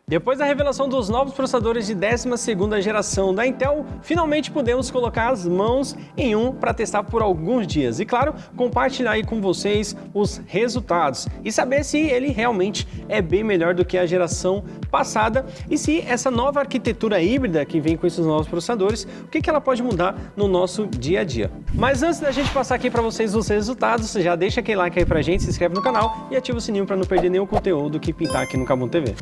Depois da revelação dos novos processadores de 12ª geração da Intel, finalmente podemos colocar as mãos em um para testar por alguns dias. E claro, compartilhar aí com vocês os resultados e saber se ele realmente é bem melhor do que a geração passada e se essa nova arquitetura híbrida que vem com esses novos processadores, o que ela pode mudar no nosso dia a dia. Mas antes da gente passar aqui para vocês os resultados, já deixa aquele like aí pra gente, se inscreve no canal e ativa o sininho para não perder nenhum conteúdo que pintar aqui no KaBuM TV.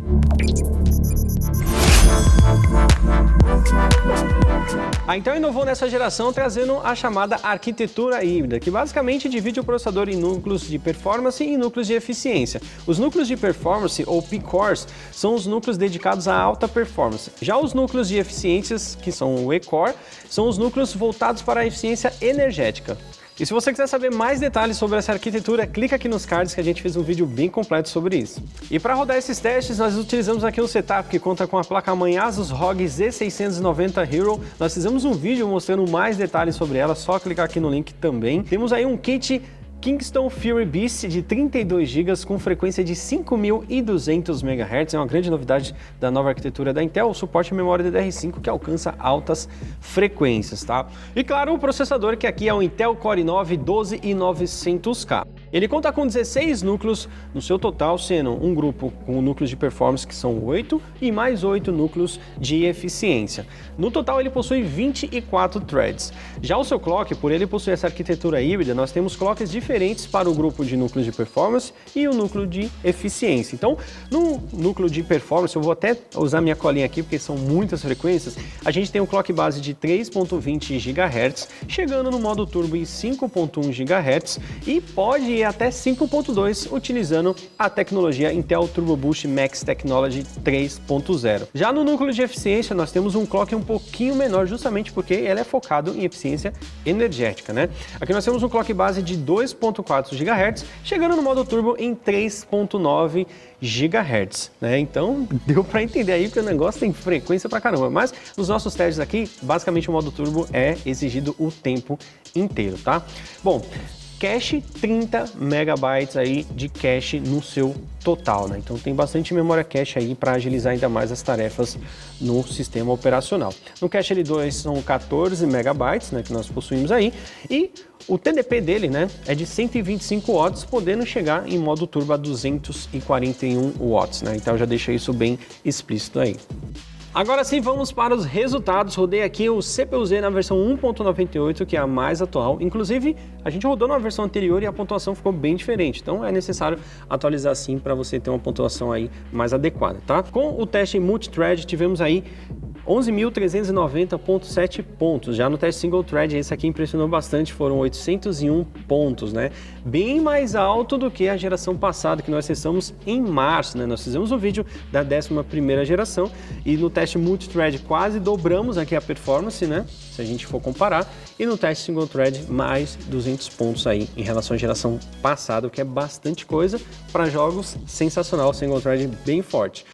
A Intel inovou nessa geração trazendo a chamada arquitetura híbrida, que basicamente divide o processador em núcleos de performance e núcleos de eficiência. Os núcleos de performance, ou P-cores, são os núcleos dedicados à alta performance. Já os núcleos de eficiências, que são o E-core, são os núcleos voltados para a eficiência energética. E se você quiser saber mais detalhes sobre essa arquitetura, clica aqui nos cards que a gente fez um vídeo bem completo sobre isso. E para rodar esses testes, nós utilizamos aqui um setup que conta com a placa-mãe Asus ROG Z690 Hero. Nós fizemos um vídeo mostrando mais detalhes sobre ela, só clicar aqui no link também. Temos aí um kit Kingston Fury Beast de 32 GB com frequência de 5.200 MHz, é uma grande novidade da nova arquitetura da Intel, o suporte à memória DDR5 que alcança altas frequências, tá? E claro, o processador que aqui é o Intel Core i9-12900K. Ele conta com 16 núcleos no seu total, sendo um grupo com núcleos de performance que são 8 e mais 8 núcleos de eficiência. No total ele possui 24 threads. Já o seu clock, por ele possuir essa arquitetura híbrida, nós temos clocks diferentes para o grupo de núcleos de performance e o núcleo de eficiência. Então, no núcleo de performance, eu vou até usar minha colinha aqui porque são muitas frequências, a gente tem um clock base de 3.20 GHz, chegando no modo turbo em 5.1 GHz e pode ir até 5.2 utilizando a tecnologia Intel Turbo Boost Max Technology 3.0. Já no núcleo de eficiência, nós temos um clock um pouquinho menor, justamente porque ele é focado em eficiência energética, né? Aqui nós temos um clock base de 2.4 GHz, chegando no modo turbo em 3.9 GHz, né? Então deu para entender aí que o negócio tem frequência pra caramba, mas nos nossos testes aqui, basicamente o modo turbo é exigido o tempo inteiro, tá? Bom, cache 30 megabytes aí de cache no seu total, né? Então tem bastante memória cache aí para agilizar ainda mais as tarefas no sistema operacional. No cache L2 são 14 megabytes, né, que nós possuímos aí, e o TDP dele, né, é de 125 watts, podendo chegar em modo turbo a 241 watts, né? Então já deixa isso bem explícito aí. Agora sim, vamos para os resultados. Rodei aqui o CPU-Z na versão 1.98, que é a mais atual. Inclusive, a gente rodou na versão anterior e a pontuação ficou bem diferente. Então é necessário atualizar sim para você ter uma pontuação aí mais adequada, tá? Com o teste multithread, tivemos aí 11.390.7 pontos. Já no teste single thread, esse aqui impressionou bastante, foram 801 pontos, né? Bem mais alto do que a geração passada, que nós testamos em março, né? Nós fizemos um vídeo da 11ª geração e no teste multithread quase dobramos aqui a performance, né? Se a gente for comparar. E no teste single thread, mais 200 pontos aí em relação à geração passada, o que é bastante coisa para jogos. Sensacional, single thread bem forte.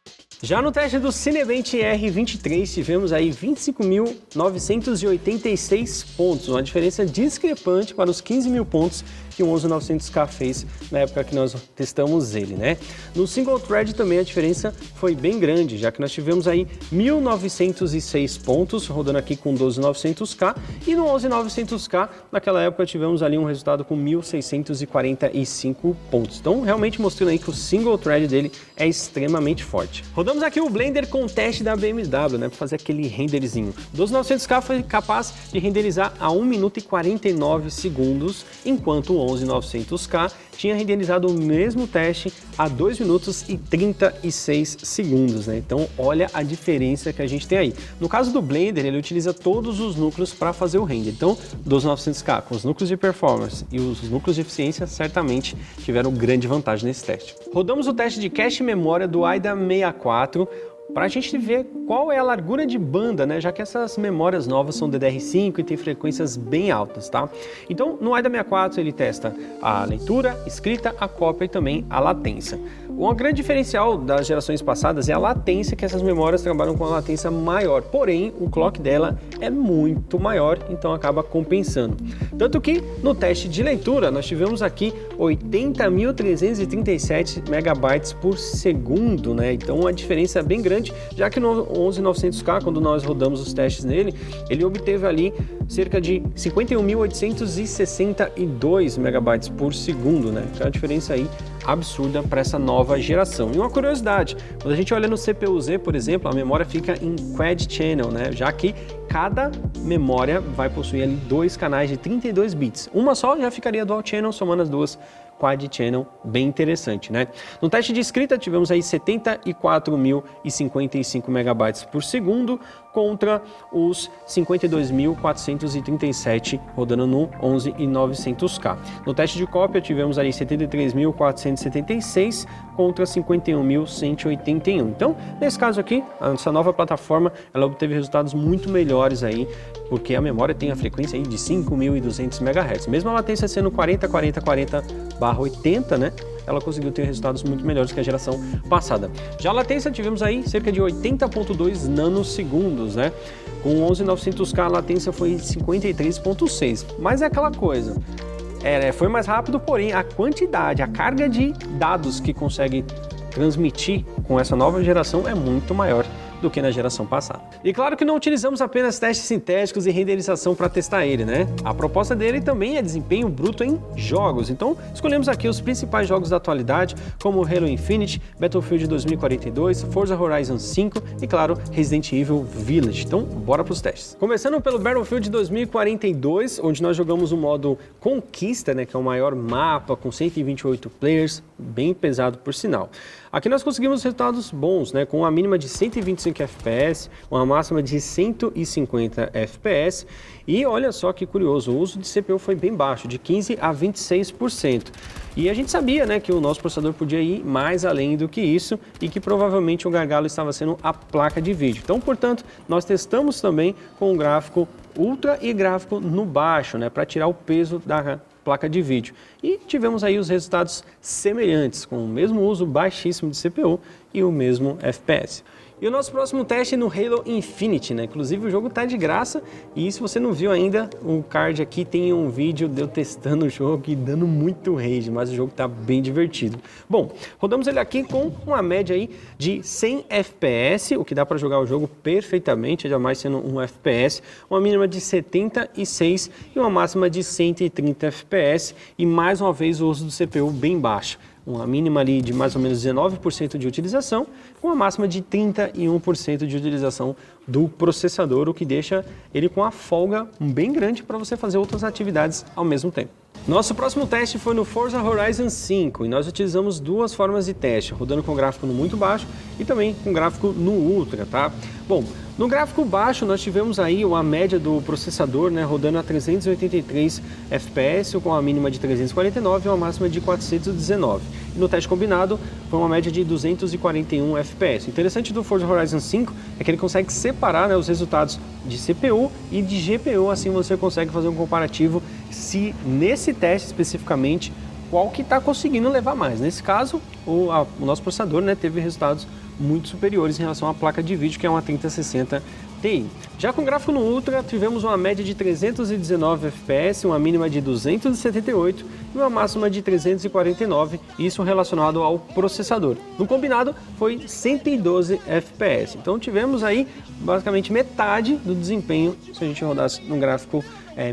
Já no teste do Cinebench R23 tivemos aí 25.986 pontos, uma diferença discrepante para os 15.000 pontos que o 11900K fez na época que nós testamos ele, né? No single thread também a diferença foi bem grande, já que nós tivemos aí 1.906 pontos, rodando aqui com 12900K, e no 11900K, naquela época tivemos ali um resultado com 1.645 pontos. Então, realmente mostrando aí que o single thread dele é extremamente forte. Rodamos aqui o Blender com o teste da BMW, né, para fazer aquele renderzinho. O 12900K foi capaz de renderizar a 1 minuto e 49 segundos, enquanto o 11900K tinha renderizado o mesmo teste a 2 minutos e 36 segundos, né? Então olha a diferença que a gente tem aí. No caso do Blender, ele utiliza todos os núcleos para fazer o render. Então, 12900K com os núcleos de performance e os núcleos de eficiência certamente tiveram grande vantagem nesse teste. Rodamos o teste de cache e memória do AIDA 64, para a gente ver qual é a largura de banda, né? Já que essas memórias novas são DDR5 e tem frequências bem altas, tá? Então, no AIDA 64 ele testa a leitura, escrita, a cópia e também a latência. Um grande diferencial das gerações passadas é a latência, que essas memórias trabalham com uma latência maior, porém o clock dela é muito maior, então acaba compensando. Tanto que no teste de leitura nós tivemos aqui 80.337 megabytes por segundo, né? Então uma diferença bem grande interessante, já que no 11900K, quando nós rodamos os testes nele, ele obteve ali cerca de 51.862 megabytes por segundo, né? Que é uma diferença aí absurda para essa nova geração. E uma curiosidade, quando a gente olha no CPU-Z, por exemplo, a memória fica em Quad Channel, né? Já que cada memória vai possuir ali 2 canais de 32 bits. Uma só já ficaria Dual Channel, somando as duas Quad Channel, bem interessante, né? No teste de escrita tivemos aí 74.055 megabytes por segundo contra os 52.437 rodando no 11900K. No teste de cópia tivemos aí 73.476 contra 51.181. Então, nesse caso aqui, essa nova plataforma, ela obteve resultados muito melhores aí, porque a memória tem a frequência aí de 5.200 MHz. Mesmo a latência sendo 40/80, né? Ela conseguiu ter resultados muito melhores que a geração passada. Já a latência tivemos aí cerca de 80.2 nanosegundos, né? Com o 11900K a latência foi 53.6, mas é aquela coisa, foi mais rápido, porém a quantidade, a carga de dados que consegue transmitir com essa nova geração é muito maior do que na geração passada. E claro que não utilizamos apenas testes sintéticos e renderização para testar ele, né? A proposta dele também é desempenho bruto em jogos, então escolhemos aqui os principais jogos da atualidade, como Halo Infinite, Battlefield 2042, Forza Horizon 5 e, claro, Resident Evil Village. Então, bora para os testes. Começando pelo Battlefield 2042, onde nós jogamos o modo Conquista, né, que é o maior mapa, com 128 players, bem pesado por sinal. Aqui nós conseguimos resultados bons, né, com uma mínima de 125 FPS, uma máxima de 150 FPS e olha só que curioso, o uso de CPU foi bem baixo, de 15% a 26%. E a gente sabia, né, que o nosso processador podia ir mais além do que isso e que provavelmente o gargalo estava sendo a placa de vídeo. Então, portanto, nós testamos também com um gráfico ultra e gráfico no baixo, né, para tirar o peso da placa de vídeo. E tivemos aí os resultados semelhantes, com o mesmo uso baixíssimo de CPU e o mesmo FPS. E o nosso próximo teste é no Halo Infinite, né? Inclusive o jogo tá de graça e se você não viu ainda, o card aqui tem um vídeo de eu testando o jogo e dando muito rage, mas o jogo tá bem divertido. Bom, rodamos ele aqui com uma média aí de 100 FPS, o que dá para jogar o jogo perfeitamente, jamais sendo um FPS, uma mínima de 76 e uma máxima de 130 FPS e mais uma vez o uso do CPU bem baixo. Uma mínima ali de mais ou menos 19% de utilização, com uma máxima de 31% de utilização do processador, o que deixa ele com uma folga bem grande para você fazer outras atividades ao mesmo tempo. Nosso próximo teste foi no Forza Horizon 5 e nós utilizamos duas formas de teste, rodando com gráfico no muito baixo e também com gráfico no ultra, tá? Bom, no gráfico baixo nós tivemos aí uma média do processador, né, rodando a 383 FPS com a mínima de 349 e uma máxima de 419. E no teste combinado foi uma média de 241 FPS. O interessante do Forza Horizon 5 é que ele consegue separar, né, os resultados de CPU e de GPU, assim você consegue fazer um comparativo se nesse teste especificamente qual que está conseguindo levar mais. Nesse caso, o nosso processador, né, teve resultados muito superiores em relação à placa de vídeo, que é uma 3060 Ti. Já com gráfico no Ultra, tivemos uma média de 319 FPS, uma mínima de 278 e uma máxima de 349, isso relacionado ao processador. No combinado, foi 112 FPS. Então tivemos aí basicamente metade do desempenho se a gente rodasse num gráfico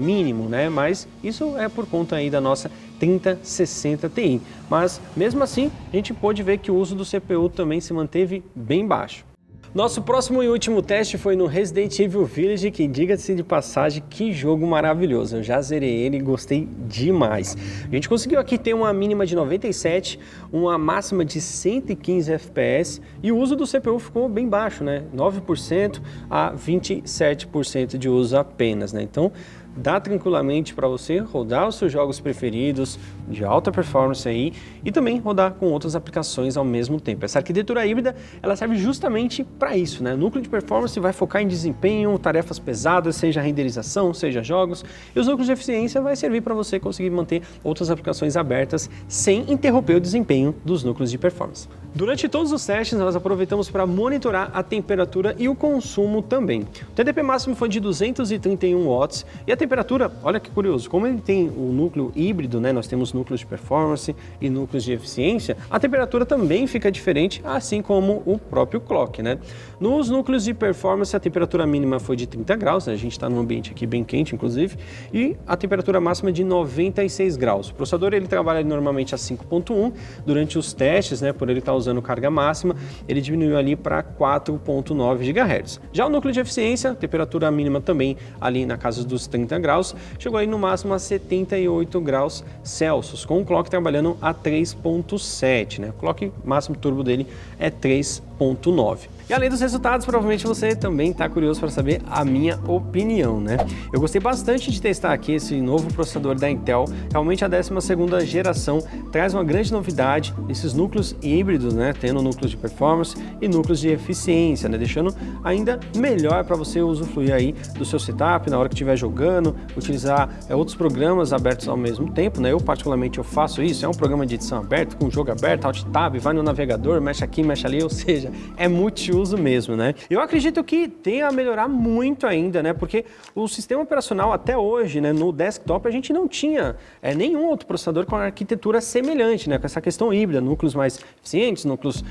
mínimo, né? Mas isso é por conta aí da nossa 3060 Ti. Mas mesmo assim, a gente pôde ver que o uso do CPU também se manteve bem baixo. Nosso próximo e último teste foi no Resident Evil Village, que diga-se de passagem, que jogo maravilhoso. Eu já zerei ele e gostei demais. A gente conseguiu aqui ter uma mínima de 97, uma máxima de 115 FPS e o uso do CPU ficou bem baixo, né? 9% a 27% de uso apenas, né? Então, dá tranquilamente para você rodar os seus jogos preferidos de alta performance aí e também rodar com outras aplicações ao mesmo tempo. Essa arquitetura híbrida, ela serve justamente para isso, né? O núcleo de performance vai focar em desempenho, tarefas pesadas, seja renderização, seja jogos, e os núcleos de eficiência vai servir para você conseguir manter outras aplicações abertas sem interromper o desempenho dos núcleos de performance. Durante todos os testes, nós aproveitamos para monitorar a temperatura e o consumo também. O TDP máximo foi de 231 watts e a temperatura, olha que curioso, como ele tem o núcleo híbrido, né? Nós temos núcleos de performance e núcleos de eficiência, a temperatura também fica diferente, assim como o próprio clock, né? Nos núcleos de performance, a temperatura mínima foi de 30 graus, né? A gente está num ambiente aqui bem quente, inclusive, e a temperatura máxima de 96 graus. O processador, ele trabalha normalmente a 5.1, durante os testes, né, por ele estar usando carga máxima, ele diminuiu ali para 4.9 GHz. Já o núcleo de eficiência, temperatura mínima também ali na casa dos 30 graus, chegou aí no máximo a 78 graus Celsius, com o clock trabalhando a 3.7, né? O clock máximo turbo dele é 3.9. E além dos resultados, provavelmente você também está curioso para saber a minha opinião, né? Eu gostei bastante de testar aqui esse novo processador da Intel. Realmente a 12ª geração traz uma grande novidade, esses núcleos híbridos, né? Tendo núcleos de performance e núcleos de eficiência, né? Deixando ainda melhor para você usufruir aí do seu setup na hora que estiver jogando, utilizar outros programas abertos ao mesmo tempo, né? Eu particularmente eu faço isso, é um programa de edição aberto, com o jogo aberto, Alt Tab, vai no navegador, mexe aqui, mexe ali, ou seja, é multiuso mesmo, né? Eu acredito que tem a melhorar muito ainda, né? Porque o sistema operacional até hoje, né, no desktop a gente não tinha nenhum outro processador com arquitetura semelhante, né? Com essa questão híbrida, núcleos mais eficientes, núcleos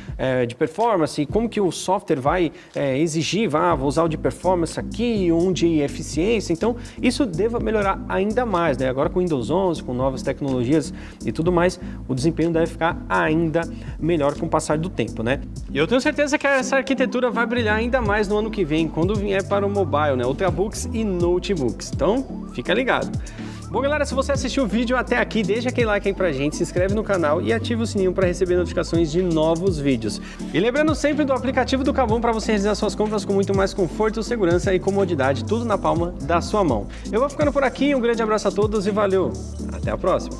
de performance, como que o software vai exigir, vou usar o de performance aqui, um de eficiência, então isso deva melhorar ainda mais, né? Agora com o Windows 11, com novas tecnologias e tudo mais, o desempenho deve ficar ainda melhor com o passar do tempo, né? E eu tenho certeza que essa arquitetura vai brilhar ainda mais no ano que vem, quando vier para o mobile, né? Ultrabooks e notebooks. Então, fica ligado. Bom, galera, se você assistiu o vídeo até aqui, deixa aquele like aí pra gente, se inscreve no canal e ativa o sininho para receber notificações de novos vídeos. E lembrando sempre do aplicativo do Kavum para você realizar suas compras com muito mais conforto, segurança e comodidade, tudo na palma da sua mão. Eu vou ficando por aqui, um grande abraço a todos e valeu! Até a próxima!